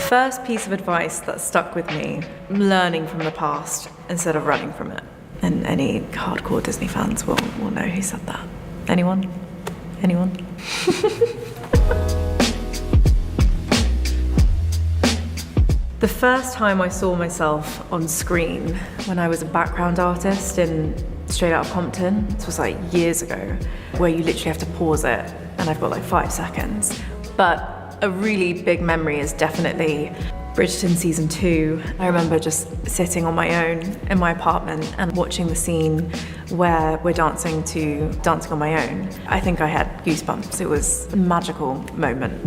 First piece of advice that stuck with me, learning from the past instead of running from it. And any hardcore Disney fans will know who said that. Anyone? Anyone? The first time I saw myself on screen when I was a background artist in Straight Outta Compton, this was like years ago, where you literally have to pause it and I've got like 5 seconds. But a really big memory is definitely Bridgerton season 2. I remember just sitting on my own in my apartment and watching the scene where we're dancing to Dancing on My Own. I think I had goosebumps. It was a magical moment.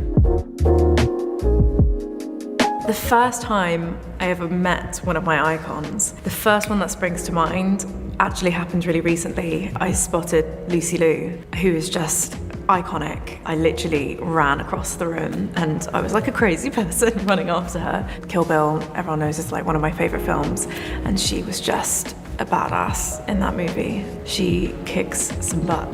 The first time I ever met one of my icons, the first one that springs to mind actually happened really recently. I spotted Lucy Liu, who is just iconic. I literally ran across the room and I was like a crazy person running after her. Kill Bill, everyone knows, is like one of my favorite films, and she was just a badass in that movie. She kicks some butt.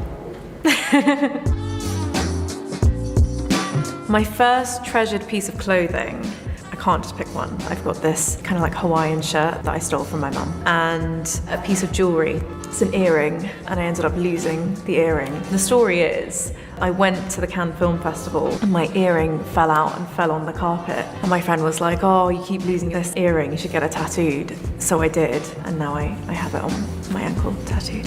My first treasured piece of clothing, I can't just pick one. I've got this kind of like Hawaiian shirt that I stole from my mum and a piece of jewelry. It's an earring, and I ended up losing the earring. The story is, I went to the Cannes Film Festival and my earring fell out and fell on the carpet. And my friend was like, oh, you keep losing this earring, you should get it tattooed. So I did, and now I have it on my ankle tattooed.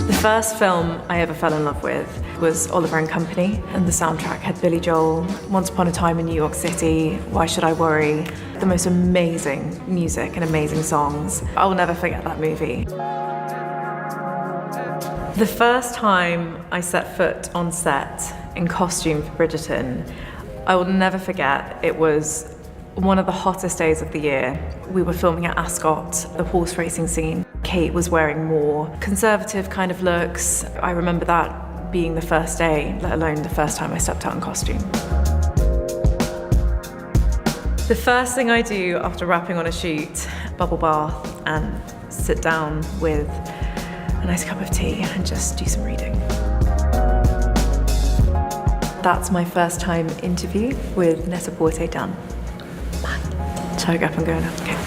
The first film I ever fell in love with was Oliver and Company, and the soundtrack had Billy Joel, Once Upon a Time in New York City, Why Should I Worry? The most amazing music and amazing songs. I will never forget that movie. The first time I set foot on set in costume for Bridgerton, I will never forget. It was one of the hottest days of the year. We were filming at Ascot, the horse racing scene. Kate was wearing more conservative kind of looks. I remember that being the first day, let alone the first time I stepped out in costume. The first thing I do after wrapping on a shoot, bubble bath and sit down with a nice cup of tea and just do some reading. That's my first time interview with Net-a-Porter done. Bye. Shall I go up and go now? Okay.